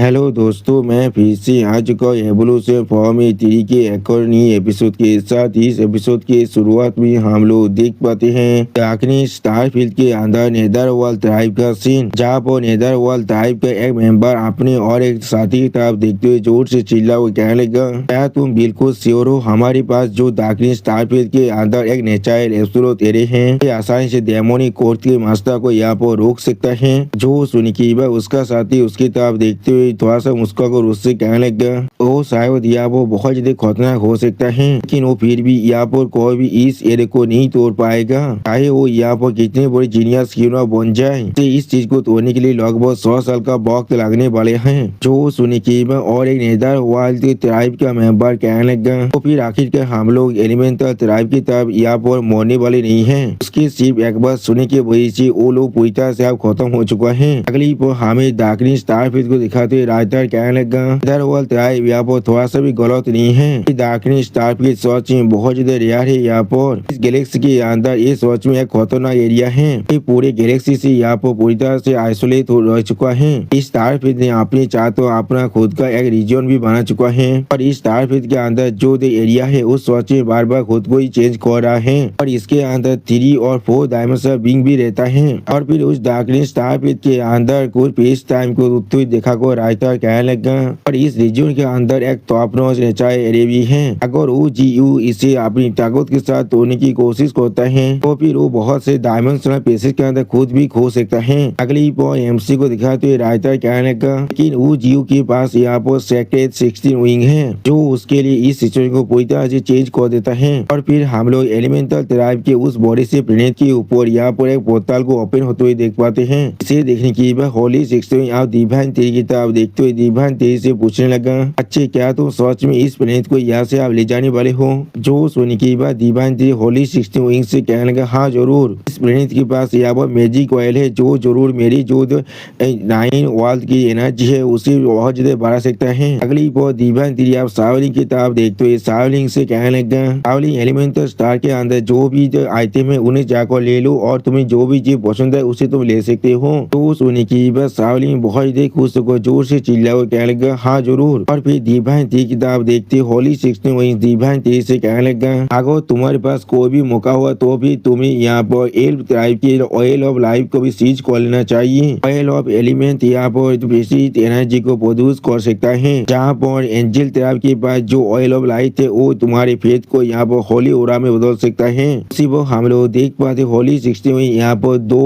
Hello दोस्तों, मैं फिर से आ चुका हूँ एवोल्यूशन फॉर्मूला 3 के एक और नई एपिसोड के साथ। इस एपिसोड के शुरुआत में हम लोग देख पाते हैं डार्कनेस स्टारफील्ड के अंदर नेदरवर्ल्ड ट्राइब का सीन, जहाँ पर नेदरवर्ल्ड ट्राइब का एक मेंबर अपने और एक साथी की तरफ देखते हुए जोर से चिल्ला हुआ कहने लगा, क्या तुम बिल्कुल श्योर हो हमारे पास जो डार्कनेस स्टारफील्ड के अंदर एक नेचुरल एब्सोल्यूट एरे है, ये आसानी से डेमोनिक कोर्ट के मास्टर को यहाँ पर रोक सकता है। जो सुन के उसका साथी उसकी तरफ देखते हुए थोड़ा सा मुस्कुराकर उससे कहने लगा, ओ शायद यहाँ वो बहुत ज्यादा खतरनाक हो सकता है, लेकिन वो फिर भी यहाँ पर कोई भी इस एरिया को नहीं तोड़ पाएगा, चाहे वो यहाँ पर कितने बड़े जीनियस क्यों ना बन जाए। इस चीज को तोड़ने के लिए लगभग 100 साल का वक्त लगने वाले हैं। जो सुनी की और एक नेदरवर्ल्ड ट्राइब का मेंबर कहने लगा, तो फिर आखिरकार हम लोग एलिमेंटल ट्राइब की तरफ यहाँ पर मोड़ने वाले नहीं है। उसकी सिर्फ एक बार सुनने की वजह से वो लोग पूरी तरह से अब खत्म हो चुका है। अगली पर हमें डार्कनेस स्टारफील्ड को दिखाते हुए राइटर कहने लगा, नेदरवर्ल्ड ट्राइब यहाँ पर थोड़ा सा भी गलत नहीं है। डार्कनेस स्टारफील्ड सच में बहुत ज्यादा रेयर है। यहाँ पर इस गैलेक्सी के अंदर ये सच में एक खतरनाक एरिया है। ये पूरे गैलेक्सी से यहाँ पर पूरी तरह से आइसोलेट हो रह चुका है। इस स्टारफील्ड ने अपने चाह तो अपना खुद का एक रीजन भी बना चुका है, और इस स्टारफील्ड के अंदर जो एरिया है उस सच में बार बार खुद को ही चेंज कर रहा है, और इसके अंदर 3 और 4 डायमेंशनल बीइंग भी रहता है। और फिर उस डार्कनेस स्टारफील्ड के अंदर कुछ पेस टाइम को रुकते हुए देखा को राइटर कहने लगा, और इस रीजन के अंदर एक टॉप नॉच नेचुरल एरे भी है। अगर OGU इसे अपनी ताकत के साथ तोड़ने की कोशिश करता है तो फिर वो बहुत से डायमेंशनल पेसेज के अंदर खुद भी खो सकता है। अगली MC को दिखाते हुए राइटर कहने लगा, लेकिन OGU के पास यहाँ पर सेक्रेट 16 विंग है, जो उसके लिए इस सिचुएशन को पूरी तरह से चेंज कर देता है। और फिर हम लोग एलिमेंटल ट्राइब के उस बॉडी से प्लेनेट के ऊपर यहाँ पर एक पोर्टल को ओपन होते हुए देख पाते हैं। इसे देखने की होली 16 आप डिवाइन 3 की तरफ देखते हुए डिवाइन 3 से पूछने लगा, अच्छे क्या तुम सच में इस प्लेनेट को यहाँ से आप ले जाने वाले हो? जो सुनने की बात डिवाइन 3 होली 16 विंग से कहने लगा, हाँ जरूर, इस प्लेनेट के पास यहाँ पर मैजिक ऑयल है जो जरूर मेरी जो 9 वर्ल्ड की एनर्जी है उसे बहुत ज्यादा बढ़ा सकता है। अगली बार डिवाइन 3 आप सावलिंग की तरफ देखते हुए सावलिंग से कहने लगा, सावलिंग एलिमेंटल स्टार के अंदर जो भी आइटम है उन्हें जाकर ले लो, और तुम्हें जो भी चीज पसंद है उसे तुम ले सकते हो। तो सुनने की बात सावलिंग बहुत ज्यादा खुश होकर जोर से चिल्ला हुआ कहने लगा, हाँ जरूर। और फिर डिवाइन 3 की तरफ देखते होली 16 वही डिवाइन 3 से कहने लगा, अगर तुम्हारे पास कोई भी मौका हुआ तो भी तुम्हें यहाँ पर एल्फ ट्राइब के ऑयल ऑफ लाइफ को भी सीज कर लेना चाहिए। ऑयल ऑफ एलिमेंट यहाँ पर बेसिक एनर्जी को प्रोड्यूस कर सकता है, जहाँ पर एंजल ट्राइब के पास जो ऑयल ऑफ लाइफ है वो तुम्हारे फेथ को यहाँ पर होली ओरा में बदल सकता है। उसी वो हम लोग देख पाते होली 16 में यहाँ पर 2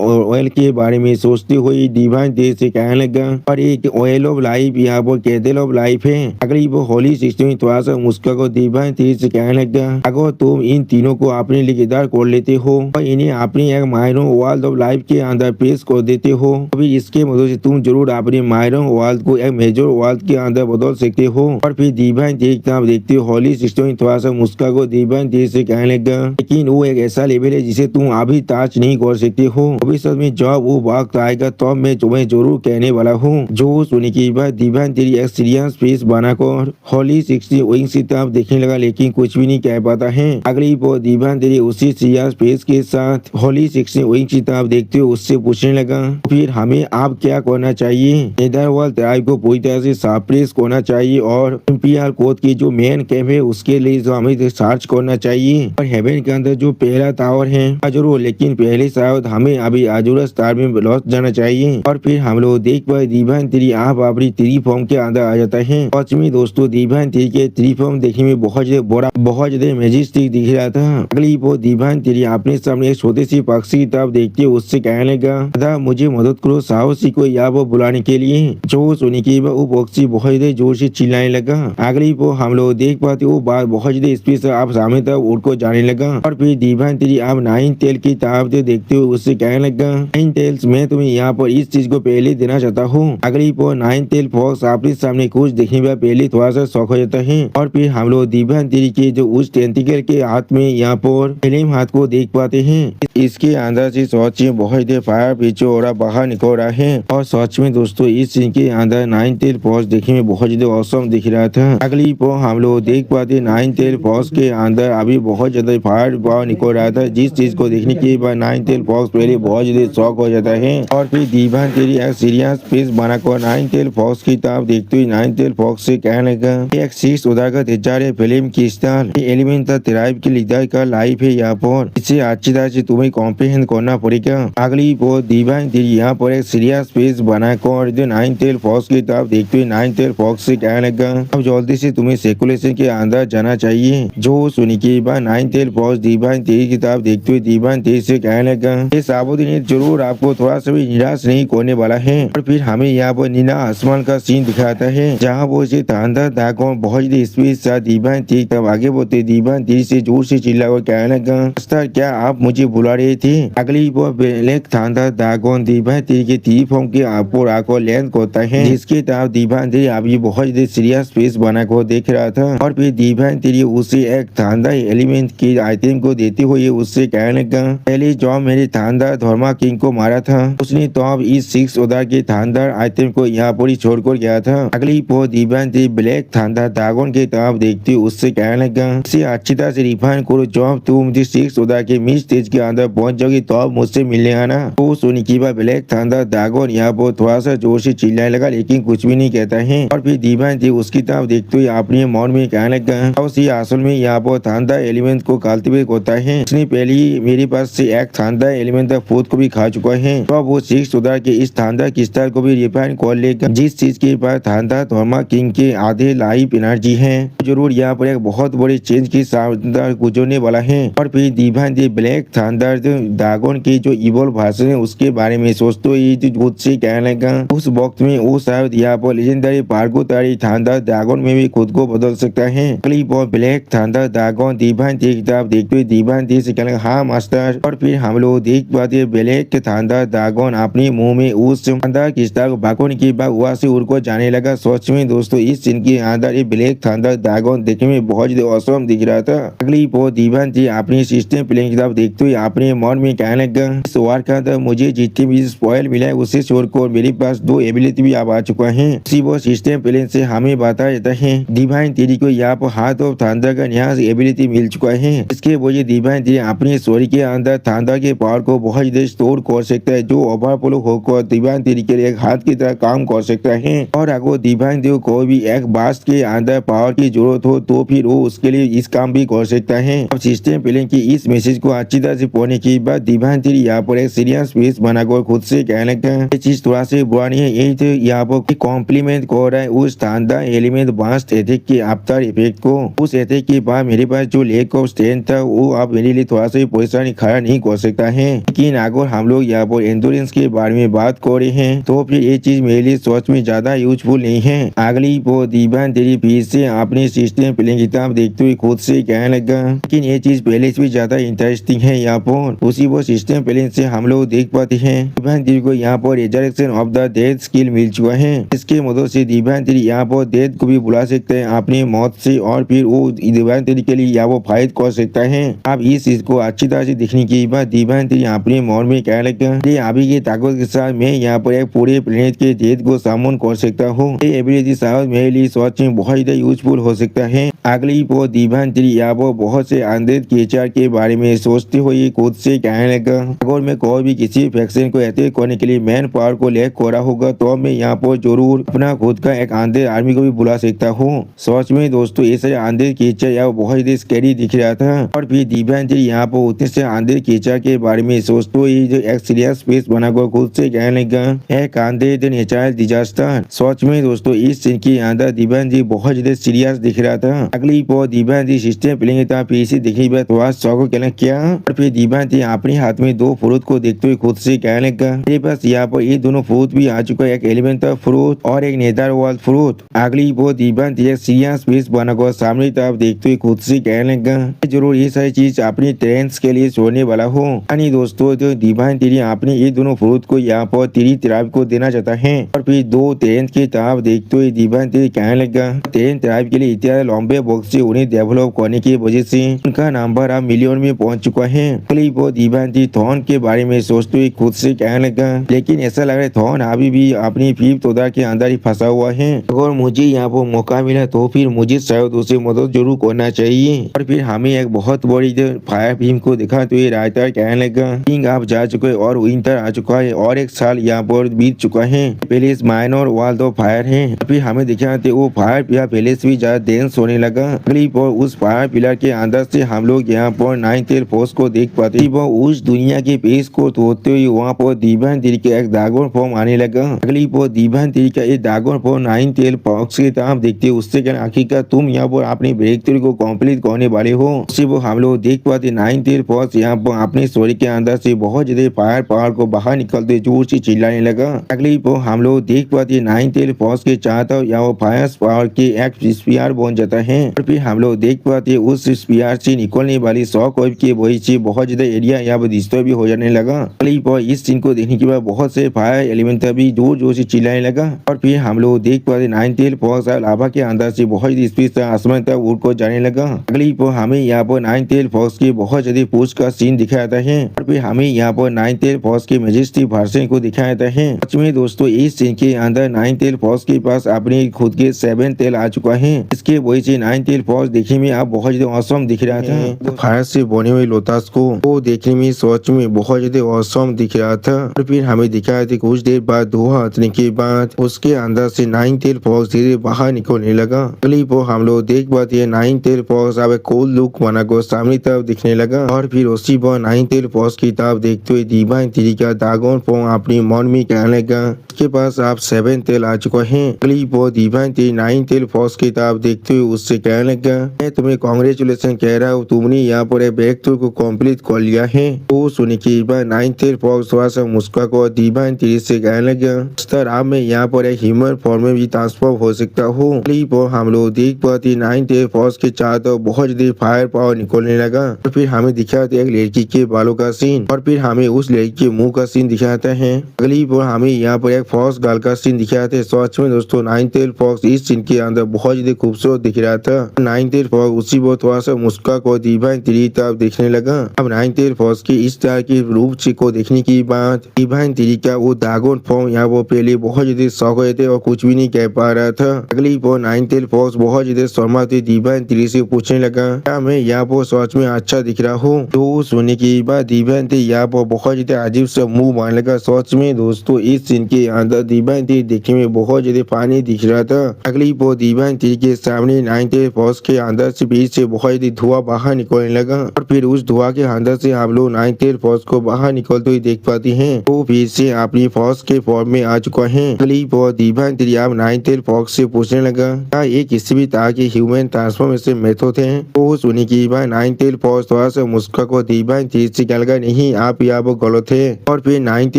ऑयल के बारे में सोचते हुए डिवाइन 3 से कहने लगा, और एक ऑयल ऑफ लाइफ यहाँ पर कैंडल ऑफ लाइफ है। अगली वो होली 16 में थोड़ा सा मुस्कुरा को डिवाइन 3 से कहने लगा, अगर तुम इन तीनों को अपने लिगेदार कर लेते हो और इन्हें अपनी एक माइनर वर्ल्ड ऑफ लाइफ के अंदर पेश कर देते हो, अभी इसके मदद से तुम जरूर अपने माइनर वर्ल्ड को एक मेजर वर्ल्ड के अंदर बदल सकते हो। और फिर डिवाइन 3 देखते हो होली 16 में थोड़ा सा मुस्कुरा को डिवाइन 3 से कहने लगा, लेकिन वो एक ऐसा लेवल है जिसे तुम अभी टच नहीं कर सकते हो, भविष्य में जब वो वक्त आएगा तब मैं तुम्हें जरूर कहने वाला हूँ। जो सुनने की बात डिवाइन 3 एक सीरियस फेस बनाकर होली 16 विंग से तरफ देखने लगा, लेकिन कुछ भी नहीं कह पाता है। अगली बार डिवाइन 3 उसी सीरियस फेस के साथ होली 16 विंग की तरफ देखते हुए उससे पूछने लगा, फिर हमें अब क्या करना चाहिए? नेदरवर्ल्ड ट्राइब को पूरी तरह से सप्रेस करना चाहिए, और इंपीरियल कोर्ट की जो मेन कैंप है उसके लिए जो हमें सर्च करना चाहिए, और हेवन के अंदर जो पहला टावर है जरूर, लेकिन पहले शायद हमें अभी आजुरा स्टार में लॉस जाना चाहिए। और फिर हम लोग देख पाए डिवाइन 3 आप अपनी 3 फॉर्म के अंदर आ जाता है। सच में दोस्तों डिवाइन 3 के 3 फॉर्म देखने में बहुत ज्यादा बड़ा बहुत ज्यादा मैजेस्टिक दिख रहा था। अगली वो डिवाइन 3 अपने सामने एक छोटे सी पक्षी की तरफ देखते हुए उससे कहने लगा, दादा मुझे मदद करो साहसी को यहाँ वो बुलाने के लिए। जो सुनी की वो पक्षी बहुत ज्यादा जोर से चिल्लाने लगा। अगली वो हम लोग देख पाते वो बात बहुत ज्यादा स्पीड से आप सामने तक उड़ को जाने लगा। और फिर डिवाइन 3 आप 9 टेल की तरफ देखते हुए उससे कहने लगा, 9 टेल्स मैं तुम्हें यहाँ पर इस चीज को पहले देना चाहता हूँ। अगली वो 9 टेल फॉक्स अपने सामने कुछ देखने में पहले थोड़ा सा शौक हो जाता है। और फिर हम लोग डिवाइन 3 के जो उस टेंटिकल के हाथ में यहाँ पर फ्लेम हाथ को देख पाते हैं। इसके अंदर से सच में बहुत ज्यादा फायर पीछे और बाहर निकल रहा है, और सच में दोस्तों इस सीन के अंदर 9 टेल फॉक्स देखने में बहुत ज्यादा औसम दिख रहा था। अगली वो हम लोग देख पाते 9 टेल फॉक्स के अंदर अभी बहुत ज्यादा फायर बाहर निकल रहा था, जिस चीज को देखने के बाद 9 टेल फॉक्स पहले बहुत ज्यादा शौक हो जाता है। और फिर डिवाइन 3 एक सीरियस फेस बनाकर नाइन टेल फॉक्स की तरफ देखते हुए नाइन टेल फॉक्स से कहने लगा एक 6 उदागर है फिल्म की स्टार एलिमेंट ट्राइब के लीडर का लाइफ है यहाँ पर, इसे अच्छी तरह से तुम्हें कॉम्प्रिहेंड करना पड़ेगा। अगली वो डिवाइन यहाँ पर एक सीरियस फेस बनाकर जो नाइन टेल फॉक्स की तरफ देखते हुए नाइन टेल फॉक्स से कहने लगा अब जल्दी से तुम्हें सर्कुलेशन के अंदर जाना चाहिए। जो सुनी के बाद नाइन टेल फॉक्स डिवाइन तेज की तरफ देखते हुए डिवाइन तेज से कहने लगा ये साबुद्दीन जरूर आपको थोड़ा सा भी निराश नहीं करने वाला है। और फिर हमें यहाँ पर नीला आसमान का सीन दिखाता है जहाँ वो से थांडर ड्रैगन बहुत स्पीड से डिवाइन तेज तब आगे बढ़ते डिवाइन तेज से जोर से चिल्ला और कहने लगा मास्टर क्या आप मुझे बुला रहे थे। अगली वो ब्लैक थांडर ड्रैगन डिवाइन तेज के 3 फॉर्म के आपको आकर लैंड करता है जिसके तरफ डिवाइन तेज अभी बहुत सीरियस फेस बना कर देख रहा था। और फिर डिवाइन तेज उसे एक थांडर एलिमेंट के आइटम को देते हुए उससे कहने लगा पहले जो मेरे थांडर धर्मा किंग को मारा था उसने तो अब इस 6 उदार के थांडर आइटम को यहाँ पर ही छोड़कर गया था। अगली वो डिवाइन तेज ब्लैक थांडर ड्रैगन के तरफ देखते उससे कहने लगा इसे अच्छी तरह से रिफाइन करो जब तुम मुझे 6 उदार के मिस तेज के अंदर पहुंच जाओगे तो अब मुझसे मिलने आना। तो सुनी की बात ब्लैक थांडर ड्रैगन यहाँ पर थोड़ा सा जोर से चिल्लाने लगा लेकिन कुछ भी नहीं कहता है। और फिर डिवाइन तेज उसकी तरफ देखते हुए अपने मन में कहने लगा उसी असल में यहाँ पर थांडर एलिमेंट को कल्टीवेट करता है इसने पहले ही मेरे पास से एक थांडर एलिमेंट फूड को भी खा चुका है तो वो 6 उदार के इस थांडर क्रिस्टल को भी रिफाइन कर लेगा जिस चीज के पास थांडर धर्मा किंग के आधे लाइफ एनर्जी है जरूर यहाँ पर एक बहुत बड़ी चेंज की शानदार गुजरने वाला है। और फिर डिवाइन तेज ब्लैक थांडर ड्रैगन की जो इवोल्व वर्जन है उसके बारे में सोचते हुए खुद से कहने लगा उस वक्त में वो शायद यहाँ पर लेजेंडरी पार्गोतारी थांडर ड्रैगन में भी खुद को बदल सकता है। अगली वो ब्लैक थांडर ड्रैगन डिवाइन तेज की तरफ देखते हुए डिवाइन तेज से कहने लगा हाँ मास्टर। और फिर हम लोग देख पाते ब्लैक थांडर ड्रैगन अपने मुंह में उस थांडर क्रिस्टल को भागने के बाद वहाँ से उड़कर जाने लगा। सोच में दोस्तों इस सीन के अंदर ये ब्लैक थांडर ड्रैगन देखने में बहुत ज्यादा औसम दिख रहा था। अगली वो डिवाइन तेज अपनी सिस्टम प्लेन की तरफ देखते हुए अपने मन में कहने लगा इस वार के अंदर मुझे जितने भी स्पॉइल मिला है उसे छोड़कर मेरे पास 2 एबिलिटी भी अब आ चुका है। इसी वो सिस्टम प्लेन से हमें बताया जाता है डिवाइन तेज को यहाँ पर हाथ ऑफ थांडर का नया एबिलिटी मिल चुका है। इसके वजह डिवाइन तेज अपनी स्टोरी के अंदर थांडर के पावर को बहुत ज्यादा स्टोर कर सकता है जो ओवरफ्लो होकर डिवाइन तेज के लिए एक हाथ की तरह काम कर सकता है। और अगर डिवाइन तेज को भी एक बास्ट के अंदर पावर की जरूरत हो तो फिर वो उसके लिए इस काम भी कर सकता है। अब सिस्टम प्लेन की इस मैसेज को अच्छी तरह से पढ़ने के बाद डिवाइन तेज यहाँ पर एक सीरियस फेस बनाकर खुद से कहने लगा ये चीज थोड़ा से बुरा नहीं है यही तो यहाँ पर कॉम्प्लीमेंट कर रहा है उस थांडर एलिमेंट बास्ट अटैक के आफ्टर इफेक्ट को। उस अटैक के बाद मेरे पास जो लेक ऑफ स्ट्रेंथ था वो अब मेरे लिए थोड़ा सा परेशानी खड़ा नहीं कर सकता है। लेकिन अगर हम लोग यहाँ पर एंडोरेंस के बारे में बात कर रहे हैं तो फिर ये चीज मेरे लिए सच में ज्यादा यूजफुल नहीं है। अगली वो डिवाइन तेज फिर से अपने सिस्टम प्लेन की तरफ देखते हुए खुद से कहने लगा लेकिन ये चीज पहले से भी ज्यादा इंटरेस्टिंग है। यहाँ पर उसी वो सिस्टम प्लेन से हम लोग देख पाते हैं डिवाइन तेज को यहाँ पर resurrection of the death skill मिल चुका है। इसके मदद से डिवाइन तेज यहाँ पर डेथ को भी बुला सकते हैं अपनी मौत से और फिर वो डिवाइन तेज के लिए यहाँ वो फाइट कर सकता है। अब इस चीज को अच्छी तरह से देखने के बाद डिवाइन तेज अपने मन में कहने लगा अभी की ताकत के साथ मैं यहाँ पर एक पूरे प्लेनेट के डेथ को सामन कर सकता हूँ। ये एबिलिटी शायद मेरे लिए सच में बहुत ज्यादा यूजफुल हो सकता है। अगली वो डिवाइन तेज यहाँ पर बहुत से अनडेड क्रिएचर के बारे में सोचते हुए खुद से कहने लगा अगर मैं कोई भी किसी फैक्शन को अटैक करने के लिए मैन पावर को लैक करा होगा तो मैं यहाँ पर जरूर अपना खुद का एक अनडेड आर्मी को भी बुला सकता हूँ। सच में दोस्तों ये सारे अनडेड क्रिएचर यहाँ बहुत ज्यादा स्कैरी दिख रहा था। और फिर डिवाइन तेज यहाँ पर उतने से अनडेड क्रिएचर के बारे में सोचते हुए जो एक सीरियस फेस बनाकर खुद से कहने लगा एक अनडेड नेचुरल डिजास्टर। सच में दोस्तों इस सीन के अंदर डिवाइन तेज बहुत ज्यादा सीरियस दिख रहा था। अगली वो डिवाइन तेज सिस्टम प्लेन की तरफ फिर से देखने के बाद थोड़ा शौक कहना क्या। और फिर डिवाइन तेज अपने हाथ में 2 फ्रूट को देखते हुए खुद से कहने लगा मेरे पास यहाँ पर ये दोनों फ्रूट भी आ चुका है एक एलिमेंटल फ्रूट और एक नेदर वर्ल्ड फ्रूट। अगली वो डिवाइन तेज सीरियस फेस बनाकर सामने तरफ देखते हुए खुद से कहने लगा जरूर ये सारी चीज अपनी ट्रेंड्स के लिए छोड़ने वाला हूँ। यानी दोस्तों जो डिवाइन तेज अपने ये दोनों फ्रूट को यहाँ पर 3 ट्राइब को देना चाहता है। और फिर 2 ट्रेंड की तरफ देखते हुए डिवाइन तेज कहने लगा ट्रेंड ट्राइब के लिए इतने लंबे वक्त से उन्हें डेवलप करने की वजह से उनका नंबर अब मिलियन में पहुंच चुका है। अगली वो डिवाइन तेज थॉन के बारे में सोचते हुए खुद से कहने लगा लेकिन ऐसा लग रहा है थॉन अभी भी अपनी 5th उदार के अंदर ही फंसा हुआ है। अगर मुझे यहाँ पर मौका मिला तो फिर मुझे शायद उसे मदद जरूर करना चाहिए। और फिर हमें एक बहुत बड़ी फायर भीम को दिखाते हुए राइटर कहने लगा किंग आप जा चुके और विंटर आ चुका है और 1 साल यहाँ पर बीत चुका है पैलेस माइन और वॉल दो फायर है। फिर हमें दिखाते वो फायर पिलर पहले से भी ज्यादा डेंस होने लगा। अगली पर उस फायर पिलर के अंदर से हम लोग यहाँ पर नाइन्थ फोर्स को देख पाते। वो उस दुनिया के पेज को तोड़ते हुए वहाँ पर दीवान तिरी का एक ड्रैगन फॉर्म आने लगा। अगली पर दीवान तिरी का एक ड्रैगन फॉर्म नाइन्थ फॉक्स के तरफ देखते उससे कहना आखिरकार तुम यहाँ पर अपने ब्रेक थ्रू को कंप्लीट करने वाले हो। उसी वो हम लोग देख पाते नाइन्थ फॉक्स यहाँ पर अपने स्टोरी के अंदर से बहुत ज्यादा फायर पावर को बाहर निकलते जोर से चिल्लाने लगा। अगली पर हम लोग देख पाते नाइन्थ फॉक्स के चाहता यहाँ फायर पावर के एक स्पीयर बन जाता है। और फिर हम लोग देख पाते उस स्पीयर से निकलने वाली शॉक वेव की वजह से बहुत ज्यादा एरिया यहाँ पर डिस्टर्ब भी हो जाने लगा। अगली पर इस सीन को देखने के बाद बहुत से फायर एलिमेंट भी जोर जोर से चिल्लाने लगा। और फिर हम लोग देख पाते नाइन्थ फॉक्स लावा के अंदर से बहुत स्पीड से आसमान तक उड़ को जाने लगा। अगली पर हमें यहाँ पर नाइन्थ फॉक्स के बहुत ज्यादा पुश का सीन दिखाया जाता है। और फिर हमें यहाँ पर नाइन्थ फॉक्स के मेजेस्टिक वर्जन को दिखाया जाता है। सच में दोस्तों इस सीन के अंदर नाइन्थ फॉक्स के पास अपने खुद के 7 टेल आ चुका है। इसके वजह से नाइन्थ फॉक्स देखने में आप बहुत ज्यादा औसम दिख रहा था। फायर से बने हुए लोटस को वो देखने में सच में बहुत ज्यादा औसम दिख रहा था। और फिर हमें दिखाया था कुछ देर बाद धुआं हटने के बाद उसके अंदर से नाइन्थ फॉक्स धीरे बाहर निकलने लगा। अगली पर हम लोग देख पाते नाइन्थ फॉक्स अब कोल लुक बना को सामने तरफ दिखने लगा। और फिर उसी पर नाइन्थ फॉक्स की तरफ देखते हुए दीवान तिरी का ड्रैगन फॉर्म अपनी मन में कहने लगा उसके पास आप 7 टेल आ चुका है। अगली पर दीवान तिरी नाइन्थ फॉक्स की तरफ देखते हुए उससे कहने लगा मैं तुम्हें कांग्रेचुलेशन कह रहा हूँ, तुमने यहाँ पर ब्रेक थ्रू को कंप्लीट कर लिया है। तो सुनने के बाद नाइन्थ फॉक्स थोड़ा सा मुस्कुरा को दीवान तिरी से कहने लगा सर आप मैं यहाँ पर एक ह्यूमन फॉर्म में भी ट्रांसफॉर्म हो सकता हूँ। अगली पर हम लोग देख पाते नाइन्थ फॉक्स के चारों बहुत ज्यादा फायर पावर निकलने लगा। और फिर हमें दिखाते एक लड़की के बालों का सीन और फिर हमें उस लड़की के मुंह का सीन दिखाता है। अगली पर हमें यहाँ पर एक फॉक्स गर्ल का सीन दिखाते हैं। सच में दोस्तों नाइन्थ फॉक्स इस सीन के अंदर बहुत ज्यादा खूबसूरत दिख रहा था। नाइन्थ फॉक्स उसी पर थोड़ा सा मुस्कुरा को दीवान तिरी तरफ देखने लगा। अब नाइन्थ फॉक्स की इस तरह की रूप से को देखने की बात दीवान तिरी का वो ड्रैगन फॉर्म यहाँ वो पहले बहुत ज्यादा शौक हुए थे और कुछ भी नहीं कह पा रहा था। अगली पर नाइन्थ फॉक्स बहुत ज्यादा शर्मा थे दीवान तिरी से पूछने लगा क्या मैं यहाँ पर सच में अच्छा दिख रहा हूँ। तो सुनने के बाद दीवान तिरी यहाँ पर बहुत ज्यादा अजीब सा मुंह मारने लगा। सच में दोस्तों इस सीन के अंदर दीवान तिरी देखने में बहुत ज्यादा पानी दिख रहा था। अगली पर दीवान तिरी के सामने नाइन्थ फॉक्स के अंदर से बीच से बहुत ज्यादा धुआं बाहर निकलने लगा। और फिर उस धुआं के अंदर से हम लोग नाइन्थ फॉक्स को बाहर निकलते हुए देख पाते हैं। वो फिर से अपनी फॉक्स के फॉर्म में आ चुका है। अगली पर दीवान तिरी अब नाइन्थ फॉक्स से पूछने लगा क्या ये किसी भी तरह के ह्यूमन ट्रांसफॉर्मेशन मेथड है। वो सुनने के बाद नाइन्थ फॉक्स थोड़ा सा मुस्कुरा को दीवान तिरी से कहने लगा नहीं आप यहाँ पर गलत है। और फिर नाइन्थ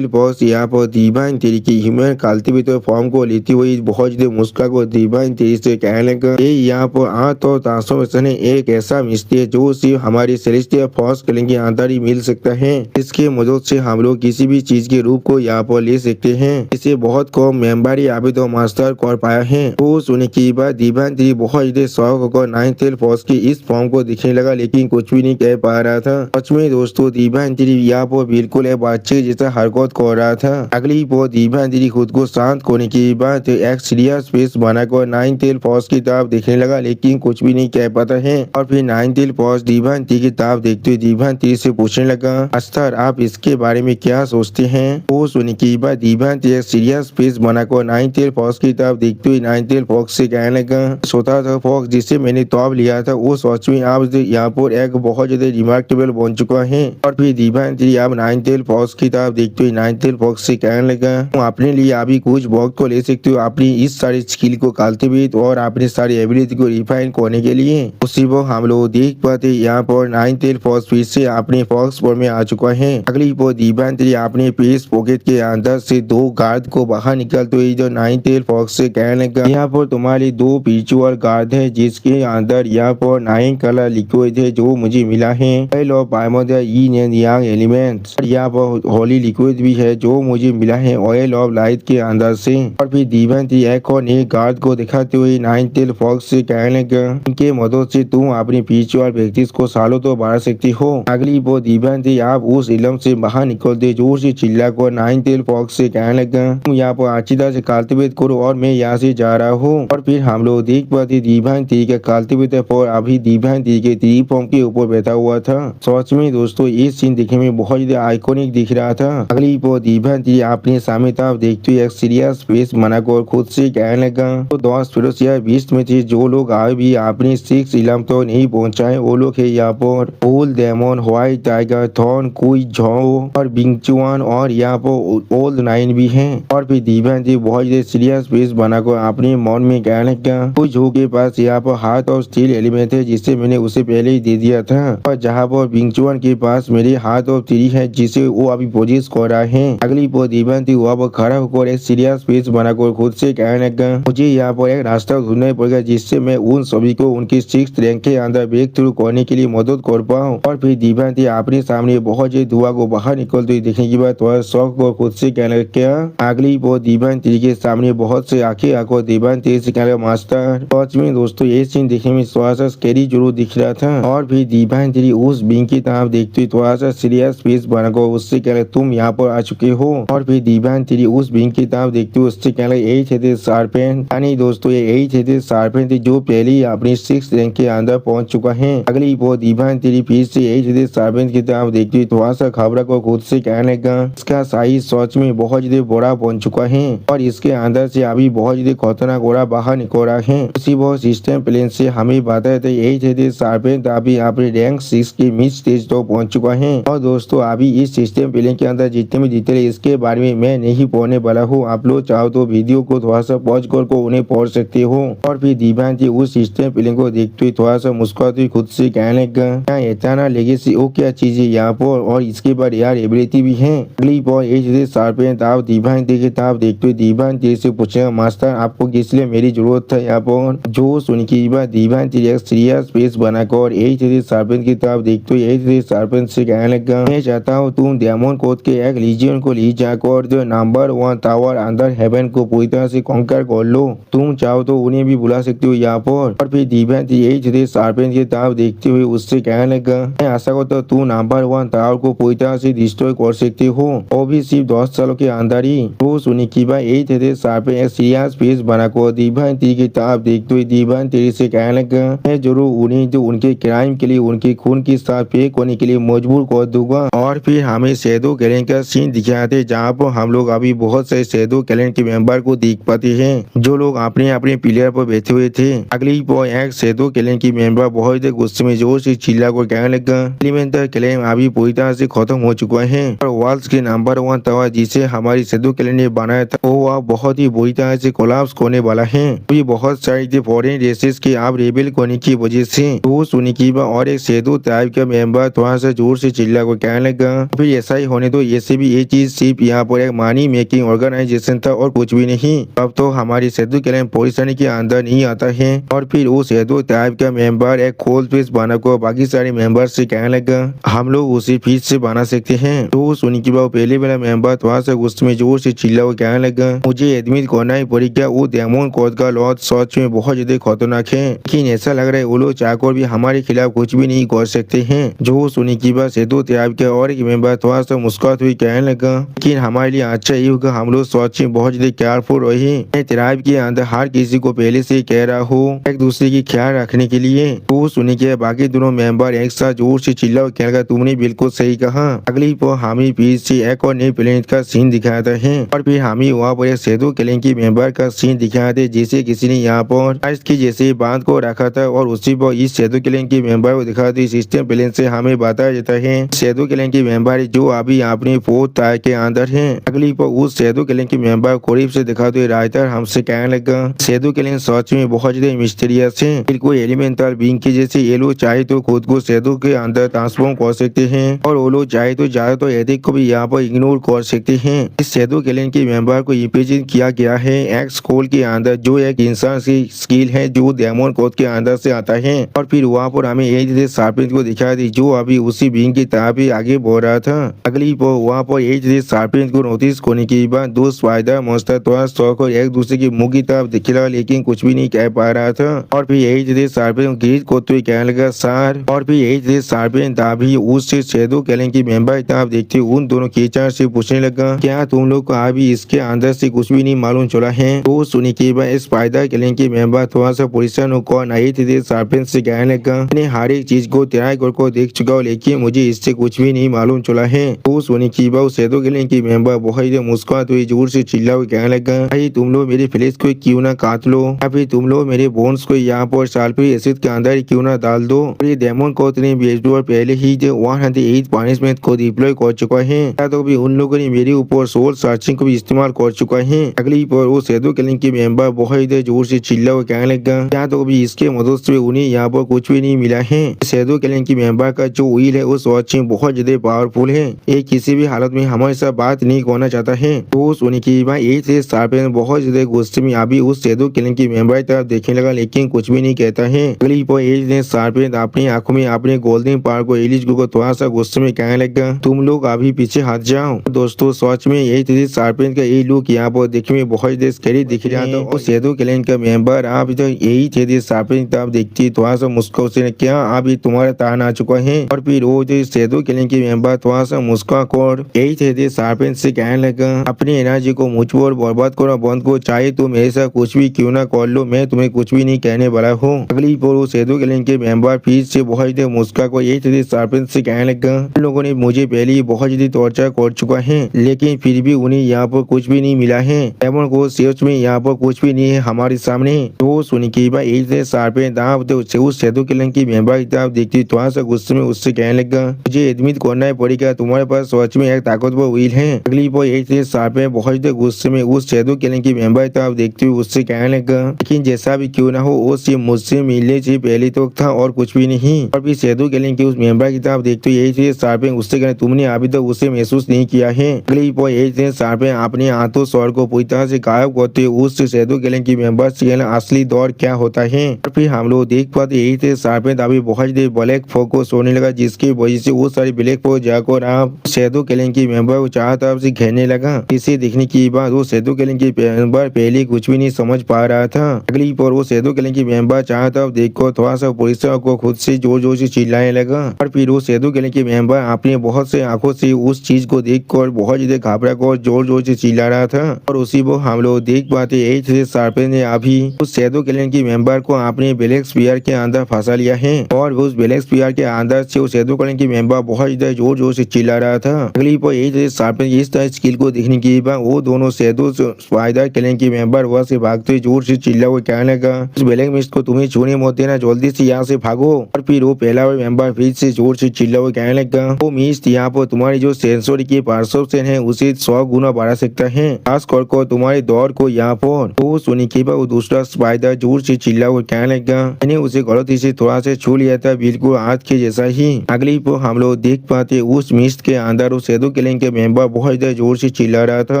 फॉक्स यहाँ पर दीवान तिरी की ह्यूमन कल्टिवेटर फॉर्म को लेती हुई बहुत ज्यादा मुस्कुरा को दीवान तिरी से कहने लगा ये यहाँ पर आर्ट और ट्रांसफॉर्मेशन एक ऐसा मिस्त्री है जो सिर्फ हमारी सेलेस्टियल फॉक्स कलिंग के अंदर ही मिल सकता है। इसके मदद से हम लोग किसी भी चीज के रूप को यहाँ पर ले सकते हैं। इसे बहुत कम मेंबर ही अभी तो मास्टर कर पाया है। वो सुनने के बाद दीवान तिरी बहुत ज्यादा शौक होकर नाइन्थ फॉक्स की इस फॉर्म को दिखने लगा लेकिन कुछ भी नहीं कह पा रहा था। सच में दोस्तों दीवान तिरी यहाँ पर बिल्कुल एक बच्चे जैसा हरकत कर रहा था। अगली पर दीवान तिरी खुद को शांत करने के बाद एक सीरियस फेस बनाकर नाइन्थ फॉक्स की तरफ देखने लगा लेकिन कुछ भी नहीं कह पाता है। और फिर नाइन्थ फॉक्स दीवान तिरी की तरफ देखते हुए दीवान तिरी से पूछने लगा अस्तर आप इसके बारे में क्या सोचते हैं। वो सुनने के बाद दीवान तिरी सीरियस फेस बनाकर नाइन्थ फॉक्स की तरफ देखते हुए नाइन्थ फॉक्स से कहने लगा सोता था फॉक्स जिसे मैंने तौब लिया था वो सच में आप यहाँ पर एक बहुत ज्यादा रिमार्केबल बन चुका है। और फिर दीवान तिरी आप नाइन्थ फॉक्स की तरफ देखते हुए नाइन्थ फॉक्स से कहने लगा अपने लिए अभी कुछ वक्त को ले सकते हो अपनी इस सारी स्किल को कल्टिवेट और अपनी सारी एबिलिटी को रिफाइन करने के लिए। उसी वक्त हम लोग देख पाते यहाँ पर नाइन्थ फॉक्स फिर से अपने फॉक्स फॉर्म में आ चुका है। अगली पर दीवान तिरी अपने पेस पॉकेट के अंदर से 2 गार्ड को बाहर निकलते हुए जो नाइन्थ फॉक्स से कहने लगा यहाँ पर तुम्हारी 2 पिचुअल गार्ड है जिसके अंदर यहाँ पर 9 कलर लिक्विड है जो मुझे मिला है। ऑयल ऑफ यीन एंड यांग एलिमेंट्स। यहाँ पर होली लिक्विड भी है जो मुझे मिला है ऑयल ऑफ लाइट के अंदर से। और फिर दीवान तिरी एक और नए गार्ड को दिखाते हुए नाइन्थ फॉक्स से कहने लगा इनके मदद से तुम अपनी पिचुअल प्रैक्टिस को सालों तो बढ़ा सकती हो। अगली वो दीवान तिरी आप उस इलम से बाहर निकलते जोर से चिल्ला कर नाइन्थ फॉक्स से कहने लगा तुम यहाँ पर अच्छी तरह से कल्टिवेट करो और मैं यहाँ से जा रहा हूँ। और फिर हम लोग देख पाते दीवान तिरी का कल्टिवेटर फॉर अभी दीवान तिरी के तिरी फॉर्म के ऊपर बैठा हुआ था। सच में दोस्तों ये सीन दिखने में बहुत ज्यादा आइकॉनिक दिख रहा था। अगली वो दीवान तिरी अपने सामने तरफ देखते हुए एक सीरियस फेस बनाकर खुद से कहने लगा, तो दोस्त फिरोजिया बीच में थे जो लोग अभी अपनी 6 इलम तो नहीं पहुंचाए वो लोग है यहाँ पर Old Demon, White Tiger, Thorn, Cui Zhao और बिंगचुआन और यहाँ पर ओल्ड 9 भी हैं। और फिर दीवान जी बहुत सीरियस फेस बनाकर अपने मन में कहने लगा, कुछ झो के पास यहाँ पर हाथ और स्टील एलिमेंट है जिसे मैंने उसे पहले ही दे दिया था, और जहाँ पर बिंगचुआन के पास मेरे हाथ और तीरी है जिसे वो अभी पोजिस कर रहा है। अगली पर दीवान थी वहाँ पर खड़ा होकर एक सीरियस फेस बनाकर खुद से कहने लगा, मुझे यहाँ पर एक रास्ता ढूंढना पड़ेगा जिससे मैं उन सभी को उनकी 6th रैंक के अंदर ब्रेक थ्रू करने के लिए मदद कर पाऊँ। और फिर दीवान थी अपने सामने बहुत ही धुआं को बाहर निकलते हुए देखने के बाद थोड़ा शौक को खुद से कहने लगा। अगली पर दीवान ती के सामने बहुत से आंखें आकर दीवान ती से कहने लगा, मास्टर सच में दोस्तों ये सीन देखने में थोड़ा सा स्कैरी जरूर दिख रहा था। और फिर दीवान ती उस बिंग की तरफ देखते हुए थोड़ा सा सीरियस फेस बनाकर उससे कहने लगा, तुम यहाँ पर आ चुके हो। और फिर दीवान ती उस बिंग की तरफ देखते हुए उससे कहने लगा, यही थे शार्पेंट, यानी दोस्तों ये यही थे शार्पेंट जो पहले ही अपनी 6th रैंक के अंदर पहुंच चुका है। अगली वो दीवान तेरी फिर से यही थे शार्पेंट की तरफ देखते हुए थोड़ा सा घबरा को खुद से कहने लगा, इसका साइज सच में बहुत ज्यादा बड़ा बन चुका है और इसके अंदर से अभी बहुत ज्यादा खतरनाक घोड़ा बाहर निकल रहा है। उसी वो सिस्टम प्लेन से हमें बताया था यही थे शार्पेंट अभी अपने रैंक 6 के मिड स्टेज तो पहुंच चुका है। और दोस्तों अभी इस सिस्टम प्लेन के अंदर जितने भी डिटेल इसके बारे में मैं नहीं पढ़ने वाला हूँ, आप लोग चाहो तो वीडियो को थोड़ा सा पॉज कर उन्हें पढ़ सकते हो। और फिर दीवान जी उस सिस्टम प्लेन को देखते हुए थोड़ा सा मुस्कुराते हुए खुद से कहने लगा, इतना लेगेसी वो क्या चीज है यहाँ पर, और इसके बाद यार एबिलिटी भी है। अगली बार ये शार्पेंट आप दीवान देखे आप देखते हुए दीवान जी से पूछेगा, मास्टर आपको किस लिए मेरी जरूरत था यहाँ पर। जो सुन के बाद दीवान जी एक सीरियस फेस बनाकर यही शार्पेंट की तरफ देखते हुए यही शार्पेंट से कहने लगा, मैं चाहता हूँ तुम डेमन कोड के एक लीजियन को ले जाकर जो नंबर 1 टावर अंडर हेवन को पूरी तरह से कॉन्कर कर लो। तुम चाहो तो उन्हें भी बुला सकते हो यहाँ पर। और फिर दीवान जी यही शार्पेंट की तरफ देखते हुए उससे कहने लगा, मैं आशा करता हूँ तू नंबर 1 टावर को पूरी तरह से डिस्ट्रॉय कर सकते हो, वो भी सिर्फ 10 सालों के अंदर ही। तो सुनी की बात यही थे शार्पेंट एक सीरियस फेस बनाकर दीवान ती की तरफ देखते हुए दीवान तेरी से कहने लगा, मैं जरूर उन्हें जो उनके क्राइम के लिए उनके खून की साथ पे होने के लिए मजबूर कर दूंगा। और फिर हमें शैडो गैंग का सीन दिखाते जहाँ पर हम लोग अभी बहुत से शैडो गैंग के मेंबर को देख पाते हैं जो लोग अपने अपने पिलर पर बैठे हुए थे। अगली पर एक शैडो गैंग की मेंबर बहुत गुस्से में जोर से चिल्ला कर कहने लगा, एलिमेंटल क्लेम अभी पूरी तरह से खत्म हो चुका है और वर्ल्ड के नंबर 1 टावर जिसे हमारी शैडो गैंग ने बनाया था वो अब बहुत ही बुरी तरह से कोलैप्स होने वाला है। अभी बहुत सारी फॉरेन रेसेस के आप रेबेल होने की वजह से तो सुनी की और एक शैडो ट्राइब का मेंबर थोड़ा सा जोर से चिल्ला कर कहने लगा, फिर ऐसा ही होने तो ऐसे भी ये चीज सिर्फ यहाँ पर एक मनी मेकिंग ऑर्गेनाइजेशन था और कुछ भी नहीं। अब तो हमारी शैडो गैंग परेशानी के अंदर नहीं आता है। और फिर वो शैडो ट्राइब का मेंबर एक खोल फेस बनाकर बाकी सारे मेंबर से कहने लगा, हम लोग उसे फिर से बना सकते हैं। तो सुनी की पहले वाला मेंबर थोड़ा सा गुस्से में जोर से चिल्ला कर कहने लगा, मुझे एडमिट करना ही पड़ेगा वो डेमन कोड का लॉर्ड सच में बहुत ज्यादा खतरनाक है, लेकिन ऐसा लग रहा है वो लोग चाहकर भी हमारे खिलाफ कुछ भी नहीं कर सकते हैं। जो सुनी की बात शैडो ट्राइब के और एक मेंबर थोड़ा सा मुस्कुराते हुए कहने लगा, लेकिन हमारे लिए अच्छा ये होगा हम लोग सच में बहुत ज्यादा केयरफुल रहे। मैं ट्राइब के अंदर हर किसी को पहले से कह रहा हूँ एक दूसरे की ख्याल रखने के लिए। तो सुनी के बाकी दोनों मेंबर एक साथ जोर से चिल्ला और कहने लगा, तुमने बिल्कुल सही कहा। अगली पर हमें फिर से एक और नई प्लेनेट का सीन दिखाता है और फिर हमें वहाँ पर एक शैडो गैंग की मेंबर का सीन दिखाते जिसे किसी ने यहाँ पर की जैसे बांध को रखा था और उसी पर इस शैडो गैंग की मेंबर को दिखाते सिस्टम प्लेन से हमें बताया जाता है शैडो गैंग की मेंबर जो अभी अपने 4th टायर के अंदर है। अगली पर उस शैडो गैंग की मेंबर करीब से दिखाते राइटर हमसे कहने लगा, शैडो गैंग सच में बहुत ज्यादा मिस्टीरियस है, बिल्कुल एलिमेंटल बीइंग के जैसे। ये लोग चाहे तो खुद को शैडो के अंदर ट्रांसफॉर्म कर सकते हैं और वो लोग चाहे तो ज्यादा तो एथिक को भी यहाँ पर इग्नोर कर सकते हैं। इस शैडो गैंग की मेंबर को इमेजिन किया गया है एक स्कूल के अंदर जो एक इंसान की स्किल है जो डेमन कोड के अंदर से आता है। और फिर वहाँ पर हमें यही शार्पेंट को दिखाई दी जो अभी उसी बीइंग की तरफ ही आगे बढ़ रहा था। अगली पर वहाँ पर यही शार्पेंट को नोटिस करने के बाद दो स्पाइडर मॉन्स्टर थोड़ा शौक और एक दूसरे की मुंह की तरफ दिख रहा लेकिन कुछ भी नहीं कह पा रहा था। और फिर यही शार्पेंट ग्रीट करते हुए कहने लगा, सर। और फिर यही शार्पेंट अभी उस शैडो गैंग की मेंबर तरफ देखते उन दोनों कीचड़ से पूछने लगा, क्या तुम लोग को अभी इसके अंदर से कुछ भी नहीं मालूम चला है। तो सुनी के बाद स्पाइडर गैंग की मेंबर थोड़ा सा परेशान होकर नहीं थे शार्पेंट से कहने लगा, मैंने हर एक चीज को ट्राई करके देख चुका हूँ लेकिन मुझे इससे कुछ भी नहीं मालूम चला है। तो सुनी की बाद शैडो गैंग की मेंबर बहुत ही मुस्कुरा मुस्कुराते हुए जोर से चिल्ला हुआ कहने लगा, भाई तुम लोग मेरे फ्लेश को क्यों ना काट लो, या फिर तुम लोग मेरे बोन्स को यहाँ पर सल्फ्यूरिक एसिड के अंदर ही क्यों ना डाल दो। और ये डेमन कोर्ट ने बेसबोर्ड पहले ही 108 पनिशमेंट को डिप्लॉय कर चुका है, तो भी उन लोगों ने मेरे ऊपर सोल सर्चिंग को भी इस्तेमाल कर चुका है। अगली पर वो शैडो किलिंग के मेंबर बहुत जोर से चिल्ला हुआ कहने लगा, यहाँ तो भी इसके मदद से उन्हें यहाँ पर कुछ भी नहीं मिला है। शैडो किलिंग की मेंबर का जो व्हील है वो सर्चिंग बहुत ज्यादा पावरफुल है, ये किसी भी हालत में हमारे साथ बात नहीं करना चाहता है। तो सुनी की एक से शार्पेन बहुत ज्यादा गुस्से में अभी उस शैडो किलिंग की मेंबर तरफ देखने लगा, लेकिन कुछ भी नहीं कहता है। अगली पर एज ने शार्पेन अपनी आंखों में अपने गोल्डन पावर को एलिज को थोड़ा सा गुस्से में कहने लगा, तुम लोग अभी पीछे हट जाओ। दोस्तों सच में यही थी शार्पेन का ये लुक यहाँ पर देखने में बहुत ज्यादा स्कैरी दिख रहा था। और शैडो किलिंग का मेंबर आप तो यही थे शार्पेन तब देखती थोड़ा सा मुस्कुरा से क्या अभी तुम्हारा तान आ चुका है। और फिर वो जो शैडो किलिंग की मेंबर थोड़ा सा मुस्कुरा कर यही थे शार्पेन से कहने लगा, अपनी एनर्जी को मुझ पर बर्बाद करना बंद को, चाहे तुम मेरे साथ कुछ भी क्यों ना कर लो, मैं तुम्हें कुछ भी नहीं कहने वाला हूँ। अगली पर वो शैडो किलिंग के मेंबर फिर से बहुत ज्यादा मुस्कुरा कर यही थे शार्पेन से कहने लगा, लोगों ने मुझे पहले ही बहुत ज्यादा टॉर्चर कर चुका है, लेकिन फिर भी उन्हें यहाँ पर कुछ भी नहीं मिला है। डेमन को सच में यहाँ पर कुछ भी नहीं है हमारे सामने। तो सुनी की एक से शार्पेन दांत उस शैडो किलिंग की मेंबर की तरफ देखती थोड़ा सा गुस्से में उससे कहने लगा, मुझे एडमिट करना ही पड़ेगा, तुम्हारे पास सच में एक ताकतवर व्हील है। अगली पर एक से शार्पेन बहुत ज्यादा गुस्से में उस शैडो किलिंग की मेंबर की तरफ देखते हुए उससे कहने लगा, लेकिन जैसा भी क्यों ना हो वो सिर्फ मुझसे मिलने से पहले तो था और कुछ भी नहीं। और फिर शैडो किलिंग की उस मेंबर की तरफ देखते हुए यही से शार्पेन उससे कहने, तुमने अभी तक उसे महसूस नहीं किया है। अगली पर एक से शार्पेन अपने हाथों स्वर को पूरी तरह से गायब करते हुए उस शैडो किलिंग की मेंबर से कहना, असली दौर क्या होता है। और फिर हम लोग देख पाते यही थे शार्पेन अभी बहुत देर ब्लैक फोकस होने लगा, जिसकी वजह से वो सारी ब्लैक फोकस जाकर आप शैडो किलिंग की मेंबर को चारों तरफ से घेरने लगा। इसे देखने की बाद वो शैडो किलिंग की मेंबर पहले कुछ भी नहीं समझ पा रहा था। अगली पर वो शैडो किलिंग की मेंबर चारों तरफ देखकर थोड़ा सा पुलिस को खुद से जोर जोर से चिल्लाने लगा। और फिर वो शैडो किलिंग की मेंबर अपने बहुत से आंखों से उस चीज को देखकर बहुत ज्यादा घबरा कर जोर जोर से चिल्ला रहा था। और उसी वो हम लोग देख पाते यही थे शार्पेन ने अभी उस शैडो किलिंग की मेंबर को अपने ब्लैक स्पीयर के अंदर फंसा लिया है। और उस ब्लैक स्पीयर के अंदर से उस शैडो किलिंग की मेंबर बहुत ज्यादा जोर जोर से चिल्ला रहा था। अगली पर यही थे शार्पेन इस तरह स्किल को देखने के बाद वो दोनों शैडो स्पाइडर किलिंग की मेंबर वहां से भागते जोर से चिल्ला हुआ कहने लगा, उस ब्लैक मिस्ट को तुम्हें छूने मत देना, जल्दी से यहाँ से भागो। और फिर वो पहला मेंबर फिर से जोर से चिल्ला हुआ कहने लगा, वो मिस्ट यहाँ पर तुम्हारी जो सेंसर की परसेप्शन है उसे 100 गुना बढ़ा सकता है, खास कर तुम्हारे दौड़ को यहाँ पर। तो सुनी के बाद वो दूसरा स्पाइडर जोर से चिल्ला हुआ कहने लगा, मैंने उसे गलती से थोड़ा से छू लिया था, बिल्कुल हाथ के जैसा ही। अगली पर हम लोग देख पाते उस मिस्ट के अंदर उस शैडो किलिंग के मेंबर बहुत ज्यादा जोर से चिल्ला रहा था।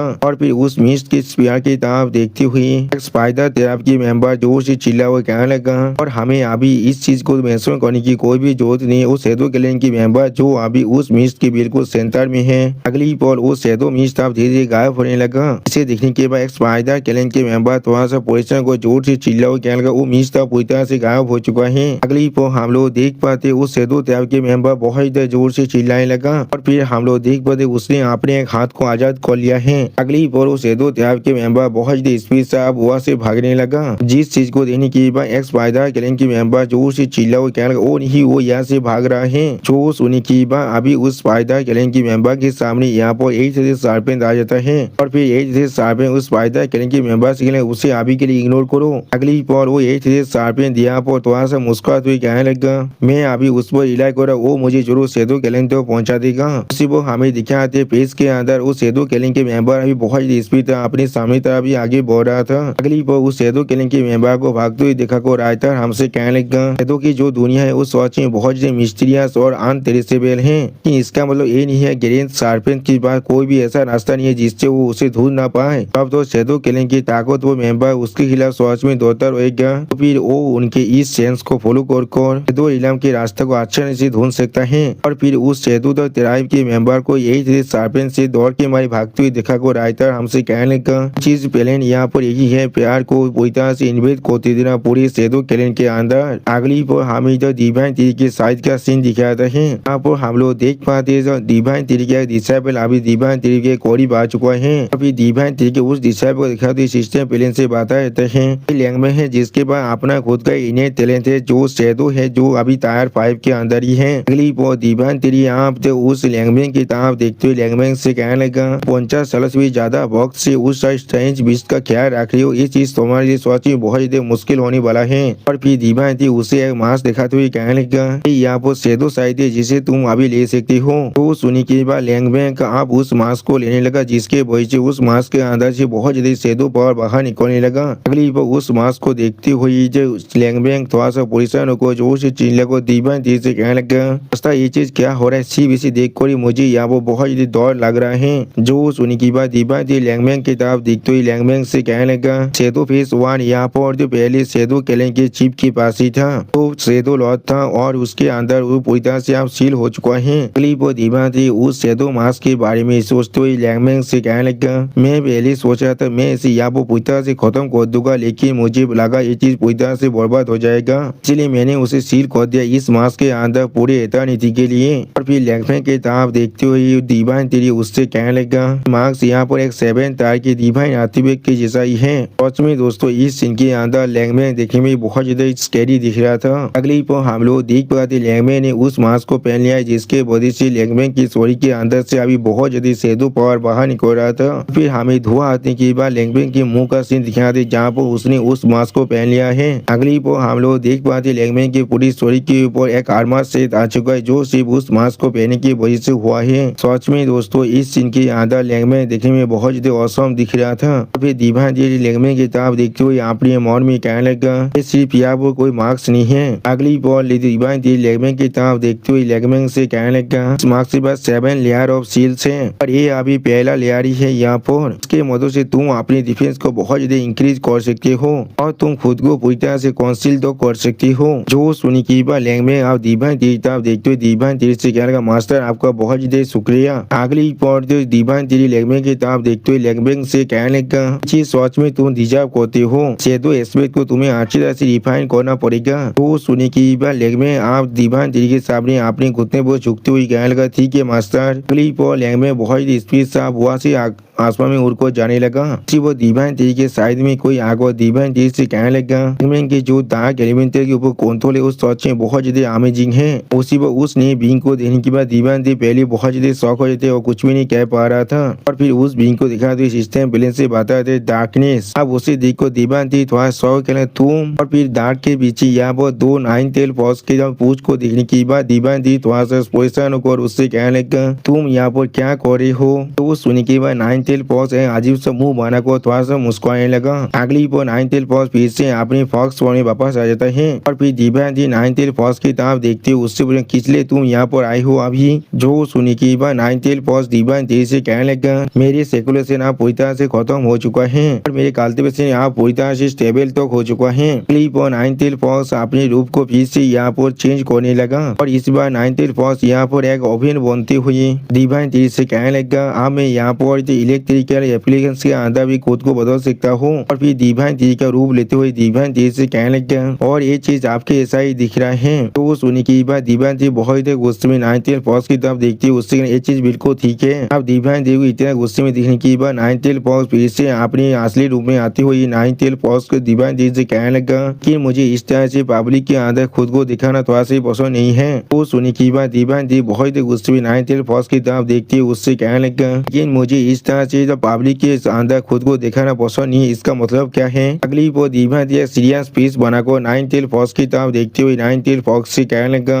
और फिर उस मिस्ट की स्पीयर की तरफ देखती हुई स्पाइडर तरफ की मेंबर जोर से चिल्ला हुआ कहने लगा, और हमें अभी इस चीज को महसूस करने की कोई भी जरूरत नहीं, उस शैडो किलिंग की मेंबर जो अभी उस मिस्ट के बिल्कुल सेंटर में है। अगली पर वो शैडो मिस्ट अब धीरे धीरे गायब होने लगा। इसे देखने के बाद स्पाइडर किलिंग के मेंबर थोड़ा सा पोजिशन को जोर से चिल्ला हुआ कहने लगा, वो मिस्ट अब पूरी तरह से गायब हो चुका है। अगली पर हम लोग देख पाते उस शैडो तरफ के मेंबर बहुत जोर से चिल्लाने लगा। और फिर हम लोग देख पाते उसने अपने एक हाथ को आजाद कर लिया है। अगली पर वो शैडो तरफ के मेंबर बहुत स्पीड से अब वहाँ से भागने लगा। जिस चीज को देखने के बाद स्पाइडर किलिंग की मेंबर जोर से चिल्ला हुआ कहने लगा, ओ नहीं वो यहाँ से भाग रहा है। जो सुनी की बाद अभी उस स्पाइडर किलिंग की मेंबर के सामने यहाँ पर एक से शार्पेन आ जाता है। और फिर एक से शार्पेन उस स्पाइडर किलिंग की मेंबर से उसे अभी के लिए इग्नोर करो। अगली पर वो एक से शार्पेन यहाँ पर थोड़ा सा मुस्कुराते हुए कहने लगा, मैं अभी उस पर इलाज कर रहा, वो मुझे जरूर शैडो किलिंग तक पहुंचा देगा। उसी वो हमें दिखाते पेज के अंदर उस शैडो किलिंग के मेंबर अभी बहुत स्पीड अपने सामने तरफ भी आगे बढ़ रहा था। अगली पर उस शैडो किलिंग के मेंबर को भागते हुए देखा को राइटर हमसे कहने लगा, शैडो की जो दुनिया है उस सच में बहुत मिस्टीरियस और अनट्रेसेबल है। इसका मतलब ये नहीं है ग्रेन शार्पेन के पास कोई भी ऐसा रास्ता नहीं है जिससे वो उसे ढूंढ ना पाए। अब तो शैडो किलिंग की ताकत वो मेंबर उसके खिलाफ सच में दौड़ता रहेगा, तो फिर वो उनके इस सेंस को फॉलो कर शैडो इलम के रास्ते को आसानी से ढूंढ सकता है। और फिर उस शैडो तक ट्राइब के मेंबर को यही शार्पेन से दौड़ के मारी भागते हुए देखा को राइटर हमसे कहने लगा, चीज प्लान यहाँ पर यही है, प्यार को पूरी तरह से इन्वेस्ट करते देना पूरे शैडो किलिंग के अंदर। अगली पर हमें जो डिवाइन थ्री के साइड का सीन दिखाता है। यहाँ पर हम लोग देख पाते हैं जो डिवाइन थ्री के डिसाइपल अभी डिवाइन थ्री के करीब आ चुका है। अभी डिवाइन थ्री के उस डिसाइपल को दिखाते सिस्टम प्लान से बता देते हैं लैंग्वेज है जिसके पास अपना खुद का इनर टैलेंट है, जो शैडो है जो अभी टायर 5 के अंदर ही है। अगली पर डिवाइन थ्री आप तो उस लैंग्वेज की तरफ देखते हुए लैंग्वेज से कहने लगा, 50 साल से भी ज्यादा वक्त से उस स्ट्रेंज बीस्ट का ख्याल रख रही हो, ये चीज तुम्हारे लिए सच में बहुत ज्यादा मुश्किल होने वाला है। और फिर दीवानती उसे एक मास्क दिखाते हुए कहने लगा यहाँ पर शैडो साइड है जिसे तुम अभी ले सकती हो। तो सुनी के बाद लैंगबैंग आप उस मास्क को लेने लगा, जिसके वजह से उस मास्क के अंदर से बहुत ज्यादा शैडो पावर बाहर निकलने लगा। अगली बार उस मास्क को देखते हुए जो लैंगबैंग थोड़ा सा परेशान को जो से चिल्ला को दीवानती से कहने लगा रास्ता ये चीज क्या हो रहा है, सिर्फ इसे देख कर मुझे यहाँ वो बहुत ज्यादा डर लग रहा है। जो सुनी की बात दीवानती लैंगबैंग की तरफ देखते हुए लैंगबैंग से कहने लगा शैडो फेस 1 यहाँ पर जो पहले शैडो क्लैन के चीफ के पास ही था, तो शैडो लॉर्ड था और उसके अंदर वो पूरी तरह से आप सील हो चुका है। अगली वो दीवानती उस शैडो मास्क के बारे में सोचते हुए लैंगबैंग से कहने लगा मैं पहले सोच रहा था मैं इसे यहाँ पर पूरी तरह से खत्म कर दूंगा, लेकिन मुझे लगा ये चीज पूरी तरह से बर्बाद हो जाएगा, इसलिए मैंने उसे सील कर दिया इस मास्क के अंदर पूरे एटर्निटी के लिए। और फिर लैंगबैंग के तरफ देखते हुए दीवानती उससे कहने लगा मार्क्स यहाँ पर एक 7 तार की डिवाइन आर्टिफैक्ट के जैसा ही है। सच में दोस्तों इस सीन के अंदर लैंगमैन देखने में बहुत ज्यादा स्कैरी दिख रहा था। अगली पर हम लोग देख पाते लैंगमैन ने उस मास्क को पहन लिया है, जिसके वजह से लैंगमैन की स्टोरी के अंदर से अभी बहुत ज्यादा शैडो पावर बाहर निकल रहा था। फिर हमें धुआं आने के बाद लैंगमैन के मुंह का सीन दिखाते जहाँ पर उसने उस मास्क को पहन लिया है। अगली पर हम लोग देख पाते लैंगमैन की पूरी स्टोरी के ऊपर एक आर्मर सेट आ चुका है, जो सिर्फ उस मास्क को पहनने की वजह से हुआ है। सच में दोस्तों इस सीन के अंदर लैंगमैन देखने में बहुत ज्यादा औसम दिख रहा था। फिर दीवानती लैंगमैन की तरफ देखते हुए अपने मन में कहने लगा ये सिर्फ यहाँ पर कोई मार्क्स नहीं है। अगली बार दीवानती लैंगमैन की तरफ देखते हुए लैंगमैन से कहने लगा इस मार्क्स के बाद 7 लेयर ऑफ सील्स है और ये अभी पहला लेयर ही है यहाँ पर, इसके मदद से तुम अपनी डिफेंस को बहुत ज्यादा इंक्रीज कर सकते हो और तुम खुद को पूरी तरह से कंसील तो कर सकती हो। जो सुनी की बात लैंगमैन आप दीवानती की तरफ देखते हुए दीवानती से कहने लगा मास्टर आपका बहुत ज्यादा शुक्रिया। अगली बार दीवानती लैंगमैन की तरफ देखते हुए लैंगमैन से कहने लगा चीज सोच में तुम डिजर्व करते हो, शैडो एस्पेक्ट को तुम्हें अच्छी तरह से रिफाइन करना पड़ेगा। तो सुनी की बात लैंगमैन आप दीवानती के सामने अपने घुटने पर झुकते हुए कहने लगा ठीक है मास्टर। अगली बार लैंगमैन बहुत स्पीड से वहाँ से आसमान में उड़ को जाने लगा। वो दीवानती के साइड में कोई आग और दीवानती से कहने लगा लैंगमैन के जो डार्क एलिमेंटल के ऊपर कंट्रोल है उस सच में बहुत ज्यादा अमेजिंग है। उसी पर उसने बींग को देखने के बाद दीवानती पहले बहुत ज्यादा शौक हो जाते और कुछ भी नहीं कह पा रहा था। और फिर उस बींग को दिखाते सिस्टम बैलेंस से बताते डार्कनेस। अब उसे देख को दीवानती थोड़ा शौक कहना तुम। और फिर डार्क के पीछे यहाँ पर 2 9 टेल फॉक्स के पूछ को देखने के बाद दीवानती थोड़ा सा परेशान होकर उससे कहने लगा तुम यहाँ पर क्या कर रहे हो। तो सुनने के बाद 9 टेल फॉक्स अजीब सा मुंह बना को थोड़ा सा मुस्कुराने लगा। अगली पर 9 टेल फॉक्स फिर से अपने फॉक्स फॉर्म में वापस आ जाता है। और फिर दीवानती 9 टेल फॉक्स की तरफ देखते उससे बोले किस लिए तुम यहाँ पर आई हो अभी। जो सुनी की बात 9 टेल फॉक्स दीवानती से कहने लगा मेरी सेकुलेशन आप पूरी तरह से खत्म हो चुका है और मेरे कल्टीवेशन आप पूरी तरह से स्टेबल तक हो चुका है। अगली पर 9 टेल फॉक्स अपने रूप को फिर से यहाँ पर चेंज करने लगा और इस बार 9 टेल फॉक्स यहाँ पर एक ओवन बनते हुए दीवानती से कहने लगा अब मैं यहाँ पर इलेक्ट्रिकल एप्लीकेशन के अंदर भी खुद को बदल सकता हूँ। और फिर दीवानती का रूप लेते हुए दीवानती से कहने लगा और ये चीज आपके ऐसा ही दिख रहा है। तो सुनी की बात दीवानती बहुत गुस्से में 9 टेल फॉक्स की तरफ देखती है उससे ये चीज बिल्कुल ठीक है। अब दीवानती को इतना गुस्से में दिखने की बात 9 टेल फॉक्स फिर से अपने असली रूप में आती हुई 9 टेल फॉक्स को दीवानती से कहने लगा कि मुझे इस तरह से पब्लिक के अंदर खुद को दिखाना थोड़ा सा पसंद नहीं है। तो सुनी की बात दीवानती बहुत गुस्से में 9 टेल फॉक्स की तरफ देखती है उससे कहने लगा लेकिन मुझे इस तरह से पब्लिक के अंदर खुद को दिखाना पसंद नहीं, इसका मतलब क्या है। अगली वो दीवानती सीरियस पीस बनाकर 9 टेल फॉक्स की तरफ देखते हुए 9 टेल फॉक्स से कहने लगा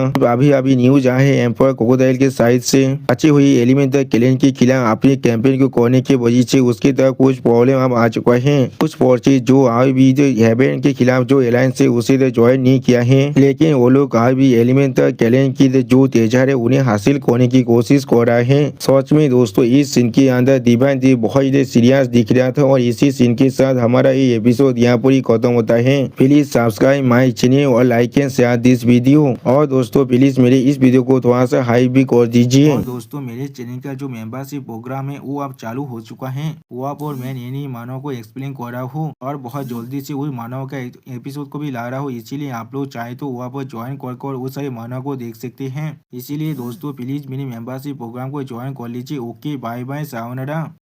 अभी न्यूज आए है एम्पर क्रोकोडाइल के साइड से अच्छी हुई एलिमेंटल क्लैन के खिलाफ अपने कैंपेन को करने की वजह से उसकी तरफ कुछ प्रॉब्लम अब आ चुका है। कुछ फोर्सेज जो आज भी जो हेवन के खिलाफ जो अलायंस है उसे ज्वाइन नहीं किया है, लेकिन वो लोग आज भी एलिमेंटल क्लैन की जो तेजर है उन्हें हासिल करने की कोशिश कर रहा है। सच में दोस्तों इस सीन के अंदर दीवानती बहुत सीरियस दिख रहा था और इसी सीन के साथ हमारा ये एपिसोड यहाँ पर ही खत्म होता है। प्लीज सब्सक्राइब माई चैनल और like and share this video. और दोस्तों प्लीज मेरे इस वीडियो को थोड़ा सा हाइप भी कर दीजिए। और दोस्तों मेरे चैनल का जो मेंबरशिप प्रोग्राम है वो अब चालू हो चुका है। वहाँ पर मैं नई मानव को एक्सप्लेन कर रहा हूँ और बहुत जल्दी से उस मानव का एपिसोड को भी ला रहा हूँ, इसीलिए आप लोग चाहे तो वहाँ पर ज्वाइन कर उस सारे मानव को देख सकते हैं। इसीलिए दोस्तों प्लीज मेरी मेंबरशिप प्रोग्राम को ज्वाइन कर लीजिए। Okay bye bye sayonara.